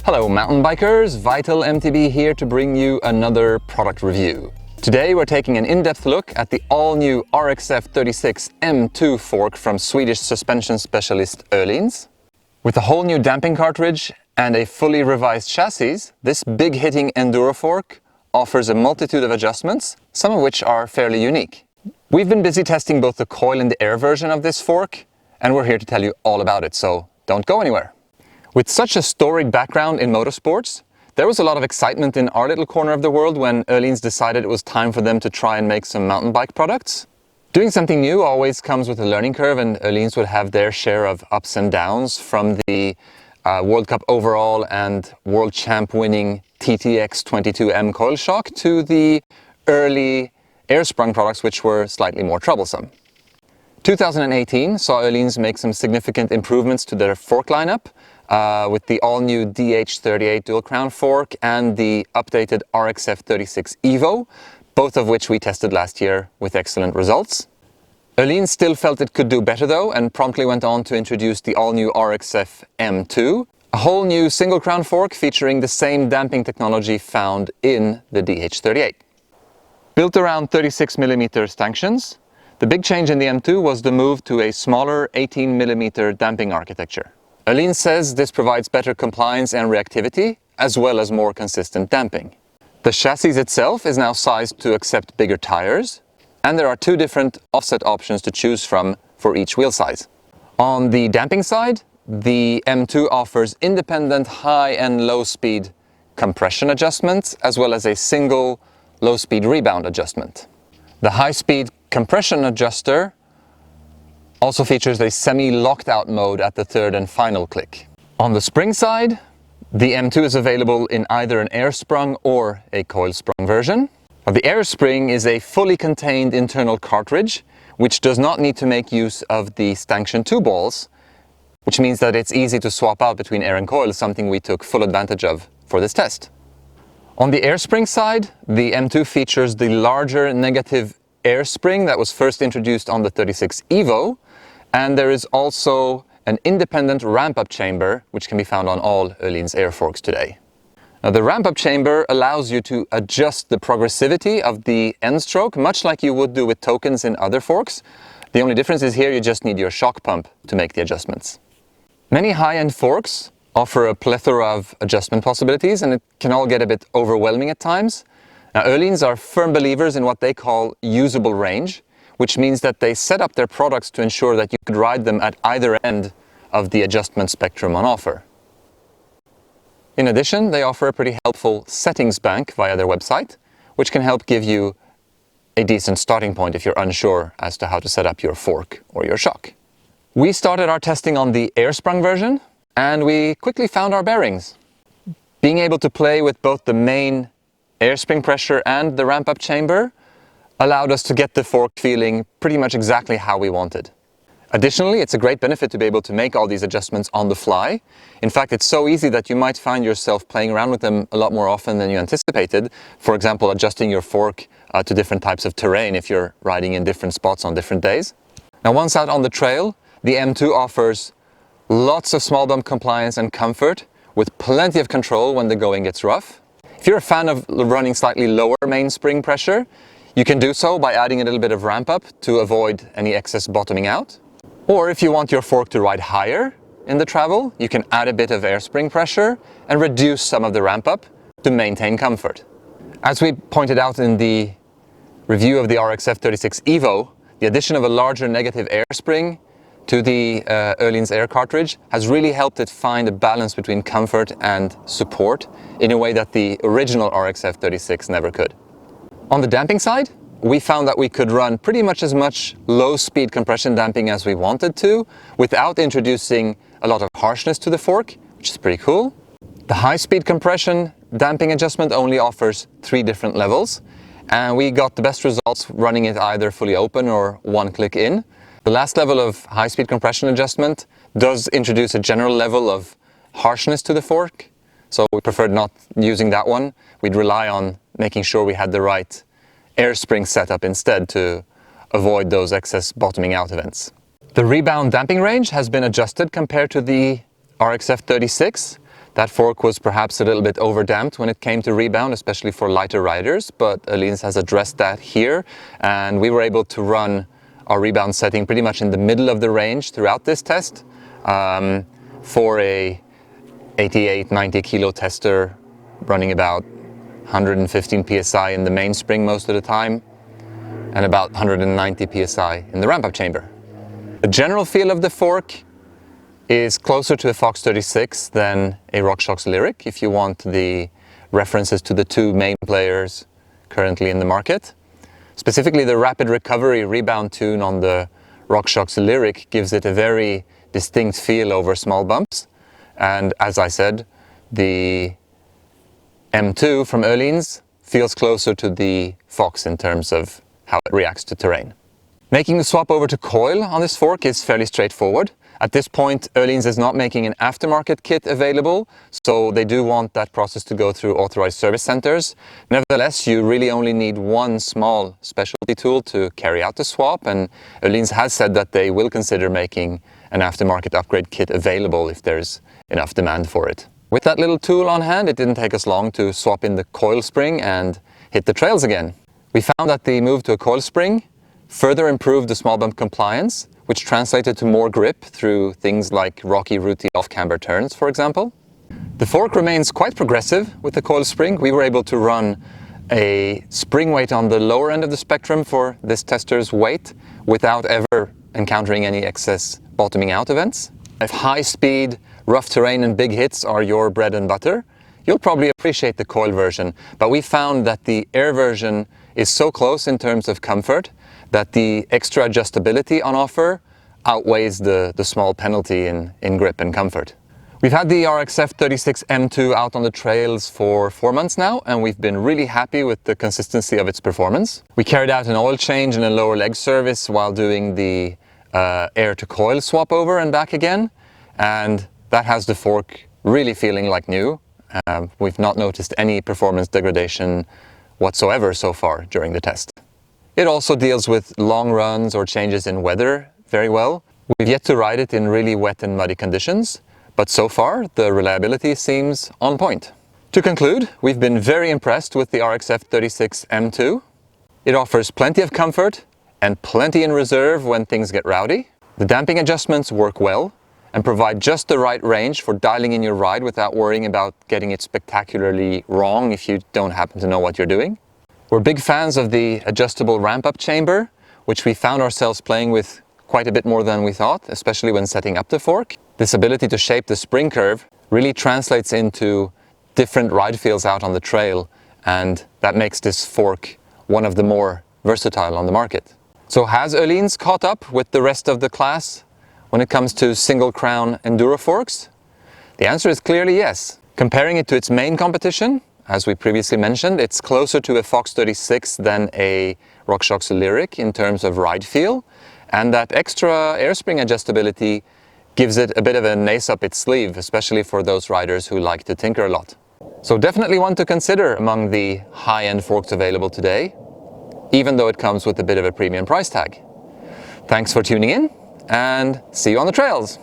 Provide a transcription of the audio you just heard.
Hello mountain bikers, Vital MTB here to bring you another product review. Today we're taking an in-depth look at the all-new RXF 36 m.2 fork from Swedish suspension specialist Öhlins. With a whole new damping cartridge and a fully revised chassis, this big-hitting enduro fork offers a multitude of adjustments, some of which are fairly unique. We've been busy testing both the coil and the air version of this fork, and we're here to tell you all about it, so don't go anywhere. With such a storied background in motorsports, there was a lot of excitement in our little corner of the world when Öhlins decided it was time for them to try and make some mountain bike products. Doing something new always comes with a learning curve, and Öhlins would have their share of ups and downs, from the World Cup overall and World Champ winning TTX22M coil shock to the early air-sprung products which were slightly more troublesome. 2018 saw Öhlins make some significant improvements to their fork lineup, with the all-new DH38 dual crown fork and the updated RXF 36 Evo, both of which we tested last year with excellent results. Öhlins still felt it could do better though, and promptly went on to introduce the all-new RXF M2, a whole new single crown fork featuring the same damping technology found in the DH38. Built around 36mm stanchions, the big change in the M2 was the move to a smaller 18mm damping architecture. Öhlins says this provides better compliance and reactivity, as well as more consistent damping. The chassis itself is now sized to accept bigger tires, and there are two different offset options to choose from for each wheel size. On the damping side, the M2 offers independent high and low speed compression adjustments, as well as a single low speed rebound adjustment. The high speed compression adjuster also features a semi-locked out mode at the third and final click. On the spring side, the M2 is available in either an air sprung or a coil sprung version. The air spring is a fully contained internal cartridge which does not need to make use of the stanchion 2 balls, which means that it's easy to swap out between air and coil, something we took full advantage of for this test. On the air spring side, the M2 features the larger negative air spring that was first introduced on the 36 Evo, and there is also an independent ramp-up chamber which can be found on all Öhlins air forks today. Now, the ramp-up chamber allows you to adjust the progressivity of the end stroke, much like you would do with tokens in other forks. The only difference is here you just need your shock pump to make the adjustments. Many high-end forks offer a plethora of adjustment possibilities, and it can all get a bit overwhelming at times. Now, Öhlins are firm believers in what they call usable range, which means that they set up their products to ensure that you could ride them at either end of the adjustment spectrum on offer. In addition, they offer a pretty helpful settings bank via their website, which can help give you a decent starting point if you're unsure as to how to set up your fork or your shock. We started our testing on the air-sprung version, and we quickly found our bearings. Being able to play with both the main air spring pressure and the ramp-up chamber allowed us to get the fork feeling pretty much exactly how we wanted. Additionally, it's a great benefit to be able to make all these adjustments on the fly. In fact, it's so easy that you might find yourself playing around with them a lot more often than you anticipated. For example, adjusting your fork to different types of terrain if you're riding in different spots on different days. Now, once out on the trail, the M2 offers lots of small bump compliance and comfort, with plenty of control when the going gets rough. If you're a fan of running slightly lower main spring pressure, you can do so by adding a little bit of ramp up to avoid any excess bottoming out. Or if you want your fork to ride higher in the travel, you can add a bit of air spring pressure and reduce some of the ramp up to maintain comfort. As we pointed out in the review of the RXF 36 Evo, the addition of a larger negative air spring to the Öhlins air cartridge has really helped it find a balance between comfort and support in a way that the original RXF 36 never could. On the damping side, we found that we could run pretty much as much low-speed compression damping as we wanted to, without introducing a lot of harshness to the fork, which is pretty cool. The high-speed compression damping adjustment only offers 3 different levels, and we got the best results running it either fully open or one click in. The last level of high-speed compression adjustment does introduce a general level of harshness to the fork, so we preferred not using that one. We'd rely on making sure we had the right air spring setup instead to avoid those excess bottoming out events. The rebound damping range has been adjusted compared to the RXF 36 That fork was perhaps a little bit overdamped when it came to rebound, especially for lighter riders, but Öhlins has addressed that here, and we were able to run our rebound setting pretty much in the middle of the range throughout this test for a 88-90 kilo tester running about 115 psi in the mainspring most of the time and about 190 psi in the ramp-up chamber. The general feel of the fork is closer to a Fox 36 than a RockShox Lyric, if you want the references to the two main players currently in the market. Specifically, the rapid recovery rebound tune on the RockShox Lyric gives it a very distinct feel over small bumps. And as I said, the M.2 from Öhlins feels closer to the Fox in terms of how it reacts to terrain. Making the swap over to Coil on this fork is fairly straightforward. At this point, Öhlins is not making an aftermarket kit available, so they do want that process to go through authorized service centers. Nevertheless, you really only need one small specialty tool to carry out the swap, and Öhlins has said that they will consider making an aftermarket upgrade kit available if there's enough demand for it. With that little tool on hand, it didn't take us long to swap in the coil spring and hit the trails again. We found that the move to a coil spring further improved the small bump compliance, which translated to more grip through things like rocky, rooty off-camber turns, for example. The fork remains quite progressive with the coil spring. We were able to run a spring weight on the lower end of the spectrum for this tester's weight without ever encountering any excess bottoming out events. If high speed, rough terrain and big hits are your bread and butter, you'll probably appreciate the coil version, but we found that the air version is so close in terms of comfort that the extra adjustability on offer outweighs the small penalty in grip and comfort. We've had the RXF 36 M.2 out on the trails for 4 months now, and we've been really happy with the consistency of its performance. We carried out an oil change and a lower leg service while doing the air to coil swap over and back again, and that has the fork really feeling like new. We've not noticed any performance degradation whatsoever so far during the test. It also deals with long runs or changes in weather very well. We've yet to ride it in really wet and muddy conditions, but so far the reliability seems on point. To conclude, we've been very impressed with the RXF 36 M.2. It offers plenty of comfort and plenty in reserve when things get rowdy. The damping adjustments work well and provide just the right range for dialing in your ride without worrying about getting it spectacularly wrong if you don't happen to know what you're doing. We're big fans of the adjustable ramp-up chamber, which we found ourselves playing with quite a bit more than we thought, especially when setting up the fork. This ability to shape the spring curve really translates into different ride feels out on the trail, and that makes this fork one of the more versatile on the market. So has Öhlins caught up with the rest of the class when it comes to single crown enduro forks? The answer is clearly yes. Comparing it to its main competition, as we previously mentioned, it's closer to a Fox 36 than a RockShox Lyric in terms of ride feel, and that extra airspring adjustability gives it a bit of an ace up its sleeve, especially for those riders who like to tinker a lot. So definitely one to consider among the high-end forks available today, even though it comes with a bit of a premium price tag. Thanks for tuning in, and see you on the trails!